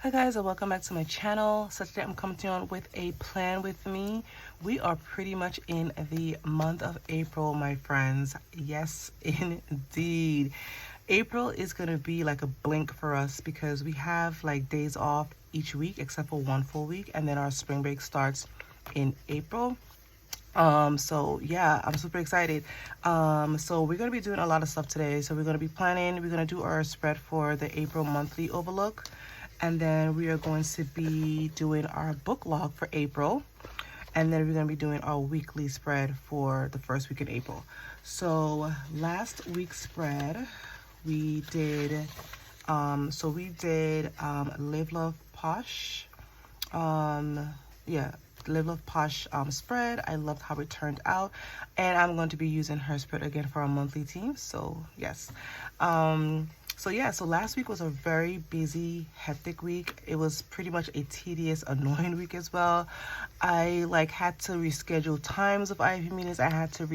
Hi guys, and welcome back to my channel. So today I'm coming to you on with a plan with me. We are pretty much in the month of April, my friends. Yes, indeed. April is going to be like a blink for us because we have like days off each week except for one full week, and then our spring break starts in April. So yeah, I'm super excited. So we're gonna be doing a lot of stuff today. So we're gonna be planning, we're gonna do our spread for the April monthly overlook, and then we are going to be doing our book log for April, and then we're gonna be doing our weekly spread for the first week in April. So last week's spread, we did Live Love Posh. Yeah, Live Love Posh spread. I loved how it turned out, and I'm going to be using her spread again for our monthly team. So yes, so last week was a very busy, hectic week. It was pretty much a tedious, annoying week as well. I like had to reschedule times of IEP meetings. I had to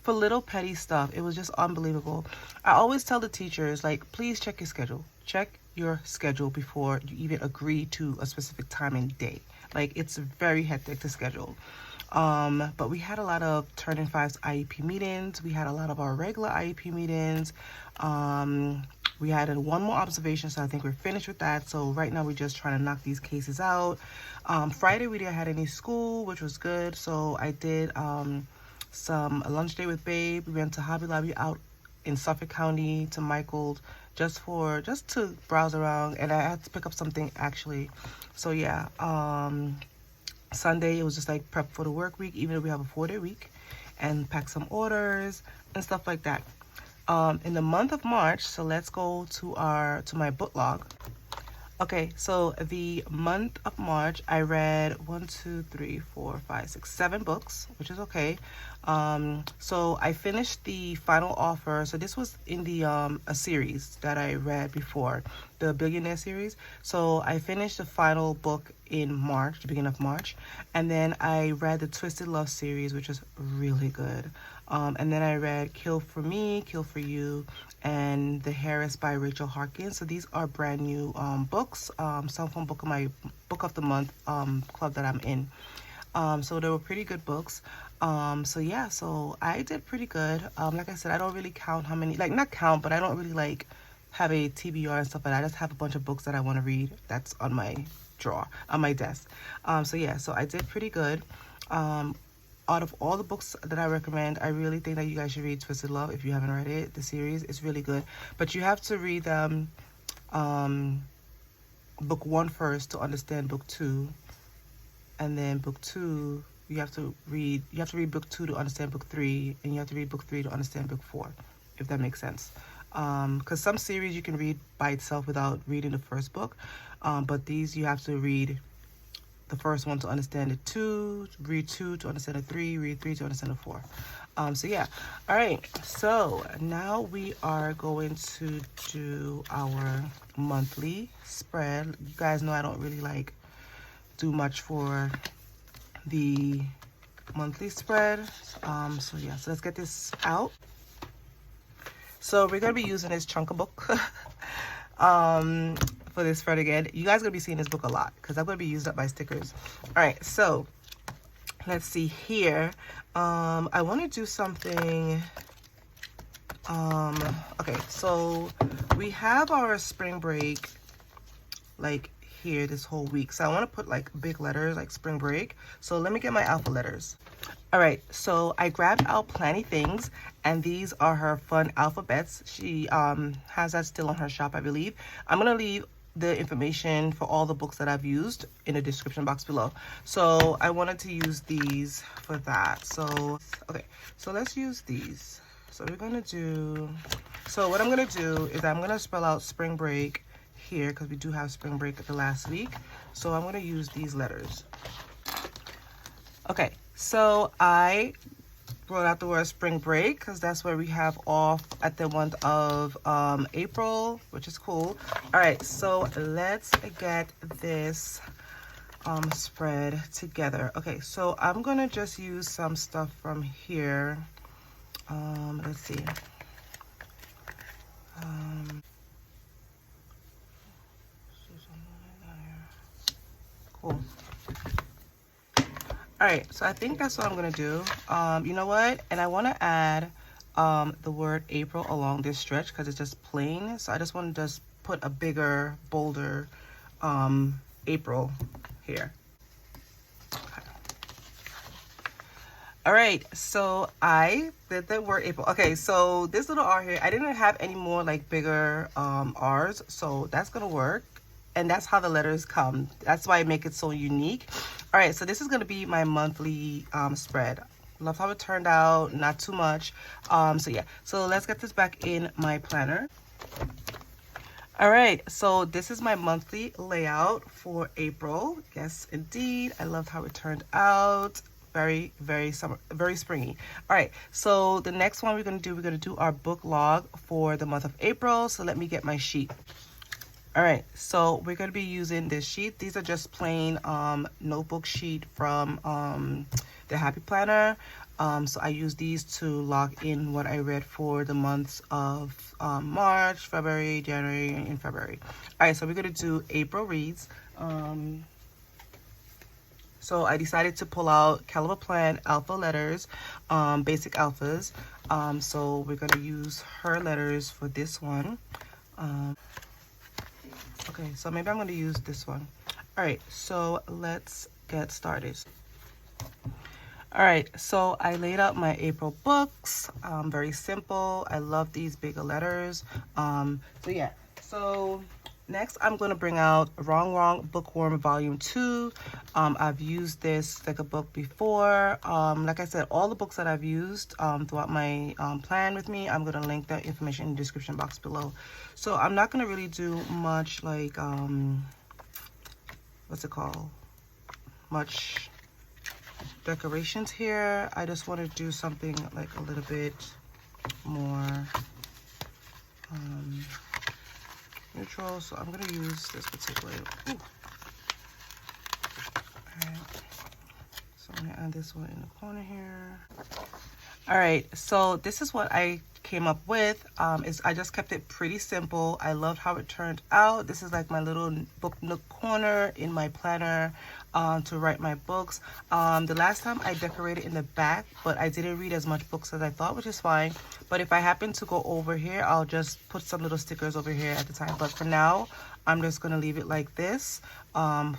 for little petty stuff. It was just unbelievable. I always tell the teachers, like, please check your schedule. Check your schedule before you even agree to a specific time and day. Like, it's very hectic to schedule. But we had a lot of Turning Fives IEP meetings. We had a lot of our regular IEP meetings. We had one more observation, so I think we're finished with that. So right now we're just trying to knock these cases out. Friday we didn't have any school, which was good. So I did a lunch day with Babe. We went to Hobby Lobby out in Suffolk County to Michael's just to browse around, and I had to pick up something actually. So yeah, Sunday it was just like prep for the work week, even though we have a 4-day week, and pack some orders and stuff like that. In the month of March, so let's go to my book log. Okay, so the month of March, I read 7 books, which is okay. So I finished the final offer. So this was in the a series that I read before, the Billionaire series. So I finished the final book in March, the beginning of March, and then I read the Twisted Love series, which is really good. And then I read Kill for Me, Kill for You, and The Harris by Rachel Harkins. So these are brand new books, some from my book of the month club that I'm in. So they were pretty good books. So yeah, so I did pretty good. Like I said, I don't really count how many, like not count, but I don't really like have a TBR and stuff like that. I just have a bunch of books that I want to read that's on my drawer, on my desk. So yeah, so I did pretty good. Out of all the books that I recommend, I really think that you guys should read Twisted Love if you haven't read it. The series is really good, but you have to read them book 1 first to understand book 2, and then book 2 you have to read book 2 to understand book 3, and you have to read book 3 to understand book 4, if that makes sense. Because some series you can read by itself without reading the first book, but these you have to read the first one to understand the 2, read 2 to understand the 3, read 3 to understand the 4. So yeah, all right, so now we are going to do our monthly spread. You guys know I don't really like do much for the monthly spread. So yeah, so let's get this out. So we're gonna be using this chunk of book for this spread again. You guys are gonna be seeing this book a lot because I'm gonna be using up my stickers. All right, so let's see here. I want to do something. Okay, so we have our spring break like here this whole week, so I want to put like big letters like spring break. So let me get my alpha letters. All right, so I grabbed out Planythings, and these are her fun alphabets. She has that still on her shop, I believe. I'm gonna leave the information for all the books that I've used in the description box below. So I wanted to use these for that. So okay, so let's use these. So we're gonna do, so what I'm gonna do is I'm gonna spell out spring break here because we do have spring break the last week. So I'm gonna use these letters. Okay, so I wrote out the word spring break because that's where we have off at the month of April, which is cool. All right, so let's get this spread together. Okay, so I'm gonna just use some stuff from here. Let's see. cool. All right, so I think that's what I'm gonna do. You know what? And I want to add the word April along this stretch because it's just plain. So I just want to just put a bigger, bolder April here. Okay. All right, so I did the word April. Okay, so this little R here, I didn't have any more like bigger R's, so that's gonna work. And that's how the letters come. That's why I make it so unique. All right, so this is gonna be my monthly spread. Love how it turned out, not too much. So yeah, so let's get this back in my planner. All right, so this is my monthly layout for April. Yes, indeed, I loved how it turned out. Very, very summer, very springy. All right, so the next one we're gonna do our book log for the month of April. So let me get my sheet. All right, so we're going to be using this sheet. These are just plain notebook sheet from the Happy Planner. So I use these to log in what I read for the months of March, February, January, and February. All right, so we're going to do April reads. So I decided to pull out Kellofaplan alpha letters, basic alphas. So we're going to use her letters for this one. Okay, so maybe I'm going to use this one. All right, so let's get started. All right, so I laid out my April books. Very simple. I love these bigger letters. So yeah, so next I'm going to bring out Wrong Wrong Bookworm Volume 2. I've used this sticker book before. Like I said, all the books that I've used throughout my plan with me, I'm going to link that information in the description box below. So I'm not going to really do much like, what's it called? Much decorations here. I just want to do something like a little bit more neutral. So I'm going to use this particular. Ooh. Alright, so I'm gonna add this one in the corner here. All right, so this is what I came up with. Is I just kept it pretty simple. I loved how it turned out. This is like my little book nook corner in my planner to write my books. The last time I decorated in the back, but I didn't read as much books as I thought, which is fine. But if I happen to go over here, I'll just put some little stickers over here at the time. But for now, I'm just gonna leave it like this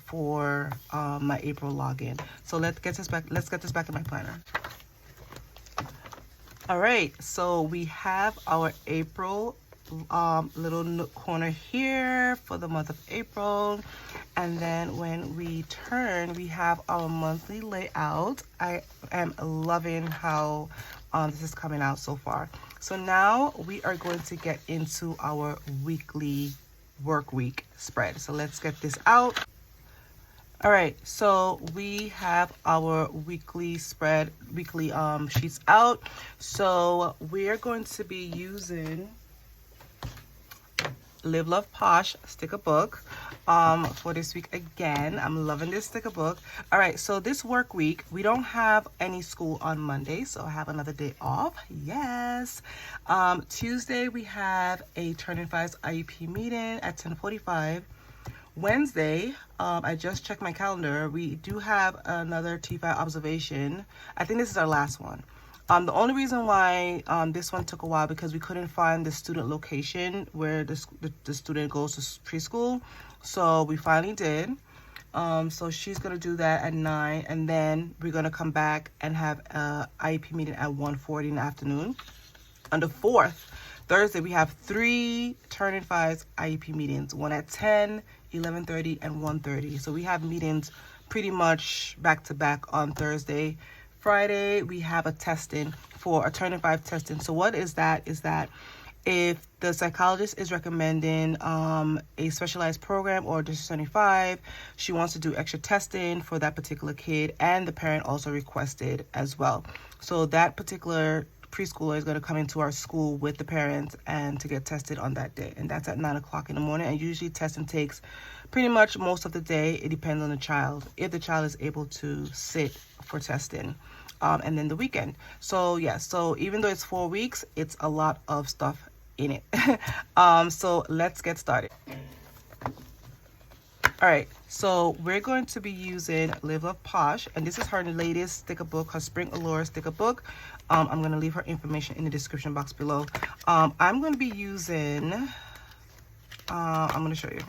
for my April login. So let's get this back in my planner. All right, so we have our April little nook corner here for the month of April. And then when we turn, we have our monthly layout. I am loving how this is coming out so far. So now we are going to get into our weekly work week spread. So let's get this out. All right, so we have our weekly spread, weekly sheets out. So we're going to be using Live Love Posh sticker book for this week again. I'm loving this sticker book. All right, so this work week, we don't have any school on Monday, so I have another day off. Yes. Tuesday, we have a Turning Fives IEP meeting at 10:45. Wednesday, I just checked my calendar. We do have another T5 observation. I think this is our last one. The only reason why this one took a while because we couldn't find the student location where the student goes to preschool. So we finally did. So she's gonna do that at 9, and then we're gonna come back and have a IEP meeting at 1:40 in the afternoon. On the 4th, Thursday, we have 3 Turning Fives IEP meetings, one at 10, 11:30, and 1:30. So we have meetings pretty much back to back on Thursday. Friday, we have a testing for a Turning Five testing. So what is that? Is that if the psychologist is recommending a specialized program or District 75, she wants to do extra testing for that particular kid, and the parent also requested as well. So that particular preschooler is going to come into our school with the parents and to get tested on that day, and that's at 9 o'clock in the morning. And usually testing takes pretty much most of the day. It depends on the child, if the child is able to sit for testing, and then the weekend. So yeah, so even though it's 4 weeks, it's a lot of stuff in it. So let's get started. All right, so we're going to be using Live Love Posh, and this is her latest sticker book, her Spring Allure sticker book. I'm going to leave her information in the description box below. I'm going to be using, I'm going to show you.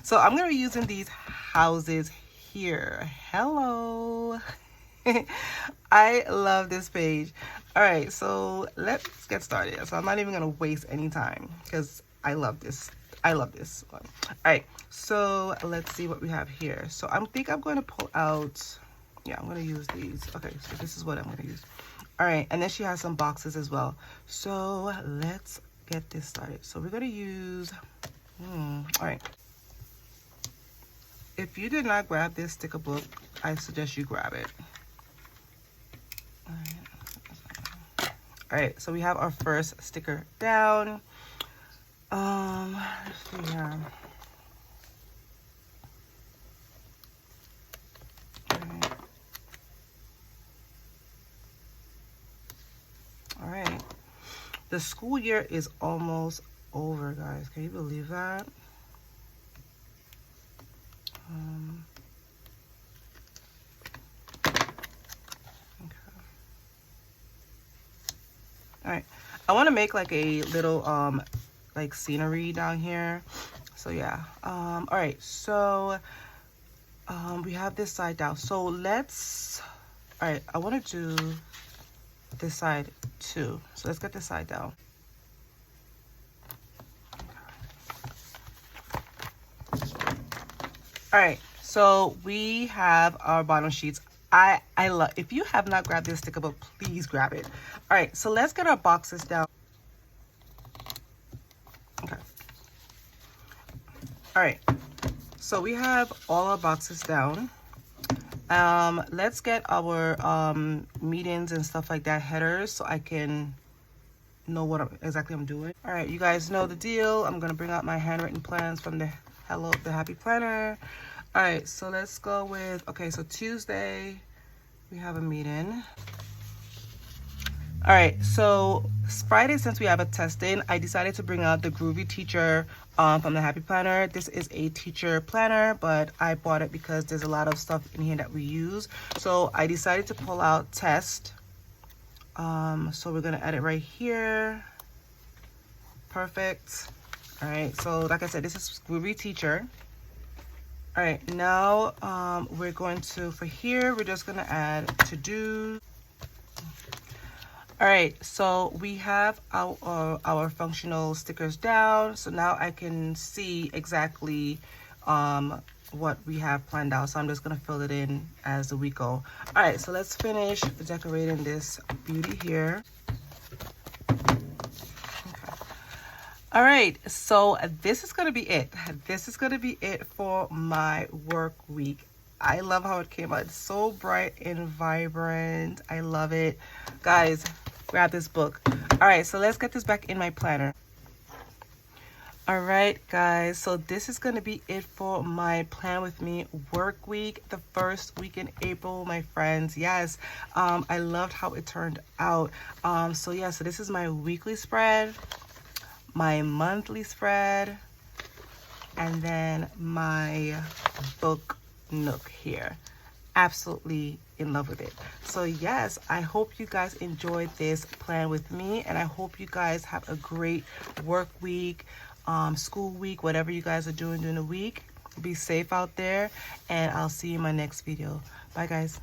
So I'm going to be using these houses here. Hello. I love this page. All right, so let's get started. So I'm not even going to waste any time because I love this. I love this one. All right, so let's see what we have here. So I think I'm going to pull out, yeah, I'm going to use these. Okay, so this is what I'm going to use. All right, and then she has some boxes as well. So let's get this started. So we're going to use, all right. If you did not grab this sticker book, I suggest you grab it. All right, so we have our first sticker down. Let's see here. All right, the school year is almost over, guys. Can you believe that? All right, I want to make like a little like scenery down here. So yeah, all right, so we have this side down. So let's, all right, I want to do this side too. So let's get this side down. All right, so we have our bottom sheets. I love, if you have not grabbed this sticker book, please grab it. All right, so let's get our boxes down. Okay. All right, so we have all our boxes down. Let's get our meetings and stuff like that, headers, so I can know what exactly I'm doing. All right, you guys know the deal. I'm gonna bring out my handwritten plans from the Happy Planner. All right, so let's go with, okay, so Tuesday we have a meeting. All right, so Friday, since we have a testing, I decided to bring out the Groovy Teacher from the Happy Planner. This is a teacher planner, but I bought it because there's a lot of stuff in here that we use. So I decided to pull out test. So we're gonna add it right here. Perfect. All right, so like I said, this is Groovy Teacher. All right, now we're going to, for here, we're just gonna add to do. All right, so we have our functional stickers down. So now I can see exactly what we have planned out. So I'm just gonna fill it in as the week go. All right, so let's finish decorating this beauty here. All right, so this is gonna be it. This is gonna be it for my work week. I love how it came out. It's so bright and vibrant. I love it. Guys, grab this book. All right, so let's get this back in my planner. All right, guys, so this is gonna be it for my Plan With Me work week, the first week in April, my friends. Yes, I loved how it turned out. So yeah, so this is my weekly spread, my monthly spread, and then my book nook here. Absolutely in love with it. So yes, I hope you guys enjoyed this plan with me, and I hope you guys have a great work week, school week, whatever you guys are doing during the week. Be safe out there, and I'll see you in my next video. Bye guys.